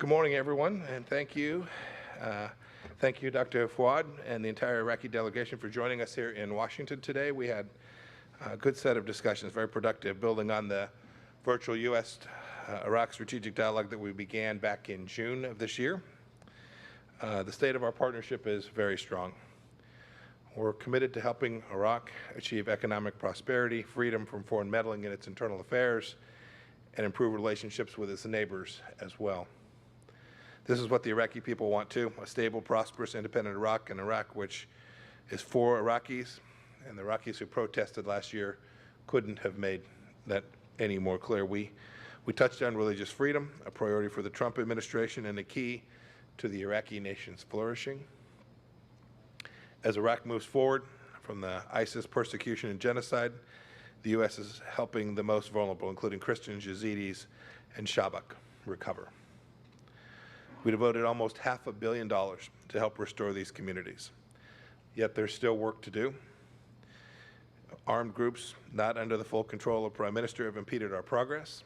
Good morning, everyone, and thank you. Thank you, Dr. Fuad, and the entire Iraqi delegation for joining us here in Washington today. We had a good set of discussions, very productive, building on the virtual U.S.-Iraq strategic dialogue that we began back in June of this year. The state of our partnership is very strong. We're committed to helping Iraq achieve economic prosperity, freedom from foreign meddling in its internal affairs, and improve relationships with its neighbors as well. This is what the Iraqi people want too, a stable, prosperous, independent Iraq, an Iraq which is for Iraqis, and the Iraqis who protested last year couldn't have made that any more clear. We touched on religious freedom, a priority for the Trump administration and a key to the Iraqi nation's flourishing. As Iraq moves forward from the ISIS persecution and genocide, the U.S. is helping the most vulnerable, including Christians, Yazidis, and Shabak, recover. We devoted almost $500 million to help restore these communities. Yet there's still work to do. Armed groups not under the full control of Prime Minister have impeded our progress.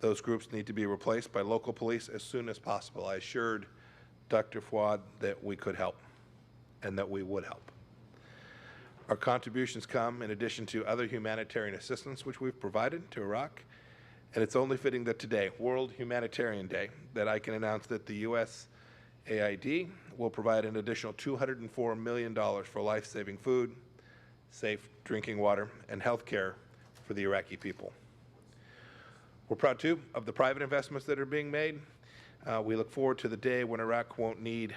Those groups need to be replaced by local police as soon as possible. I assured Dr. Fuad that we could help and that we would help. Our contributions come in addition to other humanitarian assistance which we've provided to Iraq. And it's only fitting that today, World Humanitarian Day, that I can announce that the USAID will provide an additional $204 million for life-saving food, safe drinking water, and health care for the Iraqi people. We're proud, too, of the private investments that are being made. We look forward to the day when Iraq won't need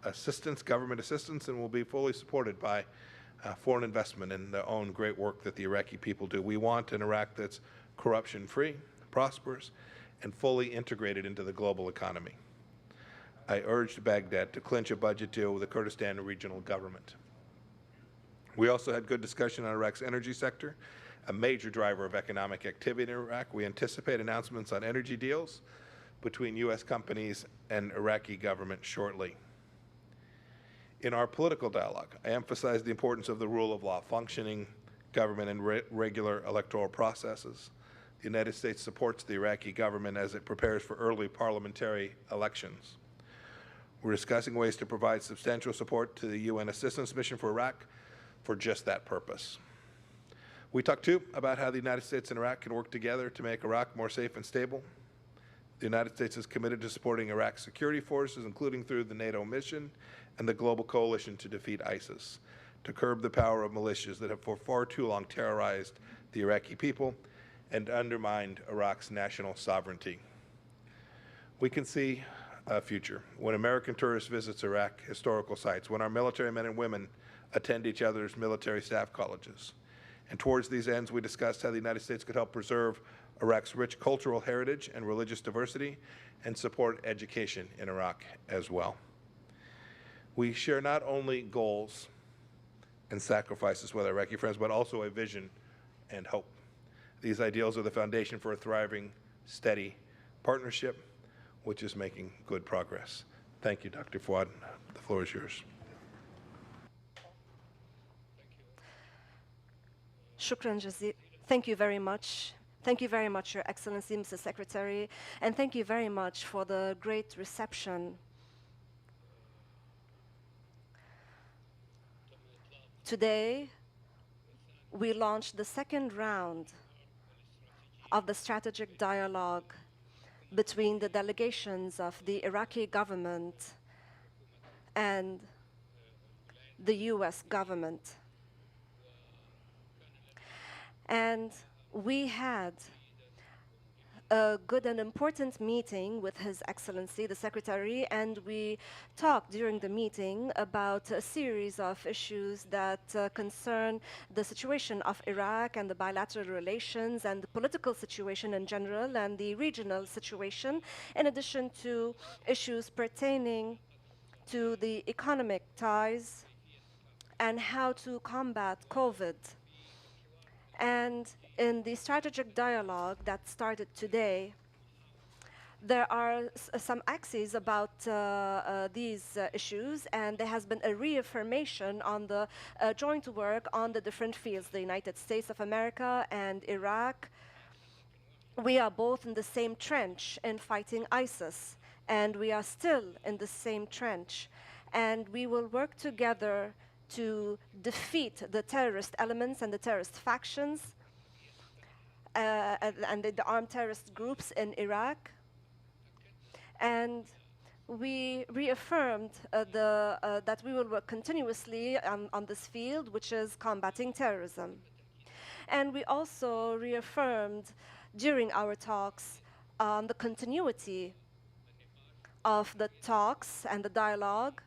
assistance, government assistance, and will be fully supported by foreign investment in their own great work that the Iraqi people do. We want an Iraq that's corruption-free, prosperous, and fully integrated into the global economy. I urged Baghdad to clinch a budget deal with the Kurdistan regional government. We also had good discussion on Iraq's energy sector, a major driver of economic activity in Iraq. We anticipate announcements on energy deals between U.S. companies and Iraqi government shortly. In our political dialogue, I emphasized the importance of the rule of law, functioning government, and regular electoral processes. The United States supports the Iraqi government as it prepares for early parliamentary elections. We're discussing ways to provide substantial support to the UN assistance mission for Iraq for just that purpose. We talked, too, about how the United States and Iraq can work together to make Iraq more safe and stable. The United States is committed to supporting Iraq's security forces, including through the NATO mission and the global coalition to defeat ISIS, to curb the power of militias that have for far too long terrorized the Iraqi people and undermined Iraq's national sovereignty. We can see a future when American tourists visit Iraq historical sites, when our military men and women attend each other's military staff colleges. And towards these ends, we discussed how the United States could help preserve Iraq's rich cultural heritage and religious diversity and support education in Iraq as well. We share not only goals and sacrifices with our Iraqi friends, but also a vision and hope. These ideals are the foundation for a thriving, steady partnership, which is making good progress. Thank you, Dr. Fuad. The floor is yours. Shukran Jazeel. Thank you very much. Thank you very much, Your Excellency, Mr. Secretary, and thank you very much for the great reception. Today, we launched the second round of the strategic dialogue between the delegations of the Iraqi government and the US government. And we had a good and important meeting with His Excellency, the Secretary, and we talked during the meeting about a series of issues that concern the situation of Iraq and the bilateral relations and the political situation in general and the regional situation, in addition to issues pertaining to the economic ties and how to combat COVID. And in the strategic dialogue that started today, there are some axes about these issues, and there has been a reaffirmation on the joint work on the different fields. The United States of America and Iraq, we are both in the same trench in fighting ISIS. and we are still in the same trench. And we will work together to defeat the terrorist elements and the terrorist factions and the armed terrorist groups in Iraq. And we reaffirmed that we will work continuously on this field, which is combating terrorism. And we also reaffirmed during our talks the continuity of the talks and the dialogue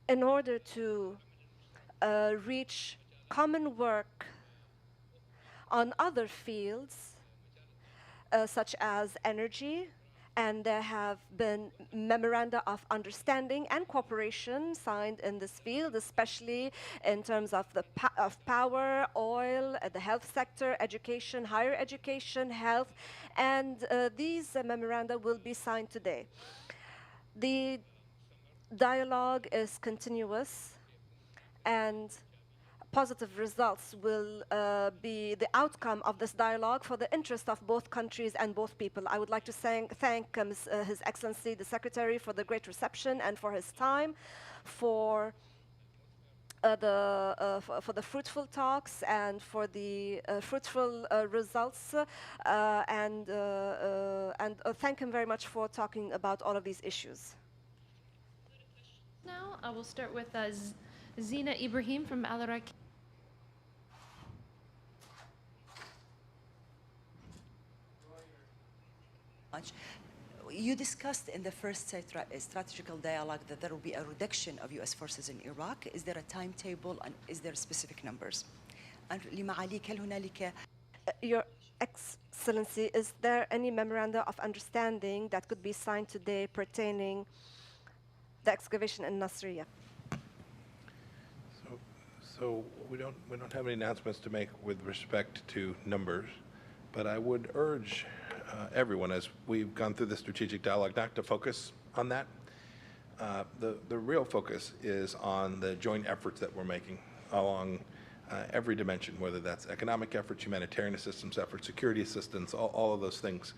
in order to reach common work on other fields such as energy, and there have been memoranda of understanding and cooperation signed in this field, especially in terms of power, oil, the health sector, education, higher education, health, and these memoranda will be signed today. The dialogue is continuous, and positive results will be the outcome of this dialogue for the interest of both countries and both people. I would like to thank His Excellency the Secretary for the great reception and for his time, for the fruitful talks and for the fruitful results, and thank him very much for talking about all of these issues. Now I will start with Zina Ibrahim from Al Iraqi. You discussed in the first strategical dialogue that there will be a reduction of U.S. forces in Iraq. Is there a timetable and is there specific numbers? And لمعاليك هل هنالك Your Excellency, is there any memoranda of understanding that could be signed today pertaining the excavation in Nasiriyah? So we don't have any announcements to make with respect to numbers, but I would urge everyone, as we've gone through the strategic dialogue, not to focus on that. The real focus is on the joint efforts that we're making along every dimension, whether that's economic efforts, humanitarian assistance efforts, security assistance, all of those things.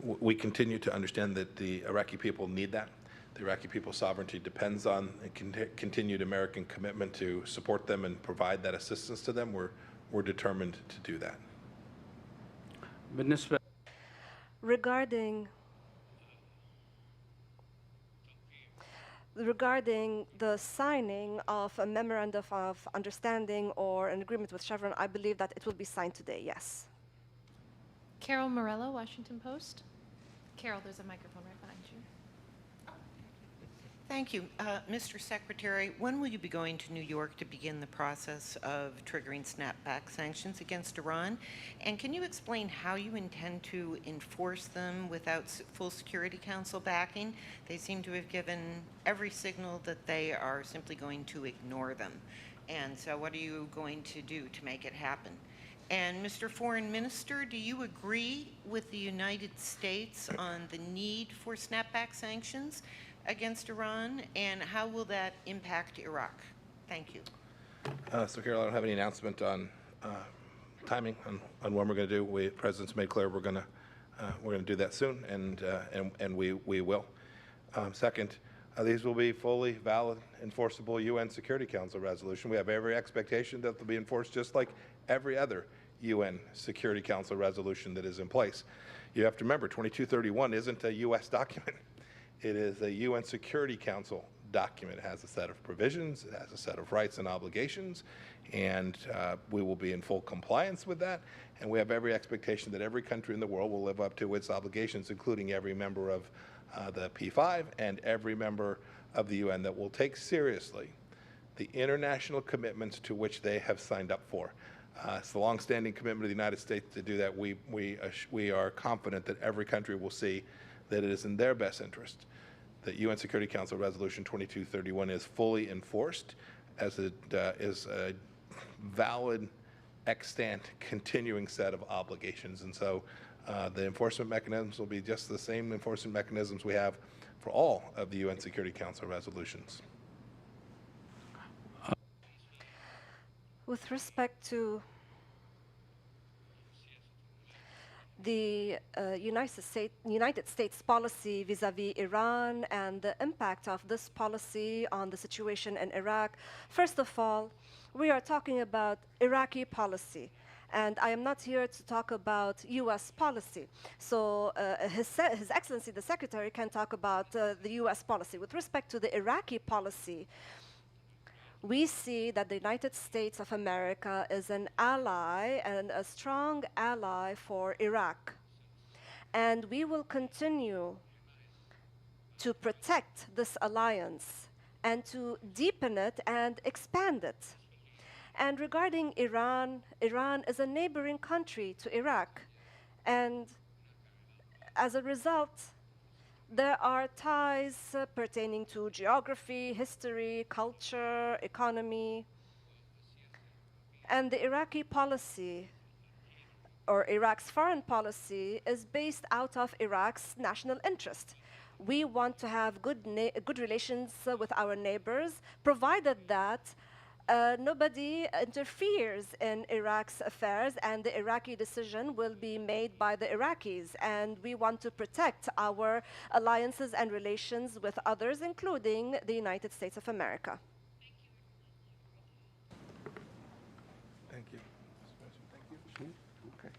We continue to understand that the Iraqi people need that. The Iraqi people's sovereignty depends on a continued American commitment to support them and provide that assistance to them. We're determined to do that. Regarding the signing of a memorandum of understanding or an agreement with Chevron, I believe that it will be signed today, yes. Carol Morello, Washington Post. Carol, there's a microphone right behind you. Thank you. Mr. Secretary, when will you be going to New York to begin the process of triggering snapback sanctions against Iran? And can you explain how you intend to enforce them without full Security Council backing? They seem to have given every signal that they are simply going to ignore them. And so what are you going to do to make it happen? And Mr. Foreign Minister, do you agree with the United States on the need for snapback sanctions against Iran, and how will that impact Iraq? Thank you. So, Carol, I don't have any announcement on timing on when we're going to do. The President's made clear we're going to do that soon, and we will. Second, these will be fully valid, enforceable UN Security Council resolution. We have every expectation that they'll be enforced just like every other UN Security Council resolution that is in place. You have to remember, 2231 isn't a U.S. document. It is a UN Security Council document. It has a set of provisions, it has a set of rights and obligations, and we will be in full compliance with that. And we have every expectation that every country in the world will live up to its obligations, including every member of the P5 and every member of the UN that will take seriously the international commitments to which they have signed up for. It's the longstanding commitment of the United States to do that. We are confident that every country will see that it is in their best interest that UN Security Council Resolution 2231 is fully enforced, as it is a valid, extant, continuing set of obligations. And so the enforcement mechanisms will be just the same enforcement mechanisms we have for all of the UN Security Council resolutions. With respect to the United States policy vis-à-vis Iran and the impact of this policy on the situation in Iraq. First of all, we are talking about Iraqi policy. And I am not here to talk about U.S. policy. So His Excellency, the Secretary, can talk about the U.S. policy. With respect to the Iraqi policy, we see that the United States of America is an ally and a strong ally for Iraq. And we will continue to protect this alliance and to deepen it and expand it. And regarding Iran, Iran is a neighboring country to Iraq. And as a result, there are ties pertaining to geography, history, culture, economy. And the Iraqi policy, or Iraq's foreign policy, is based out of Iraq's national interest. We want to have good relations with our neighbors, provided that nobody interferes in Iraq's affairs, and the Iraqi decision will be made by the Iraqis. And we want to protect our alliances and relations with others, including the United States of America. Thank you. Thank you. Okay.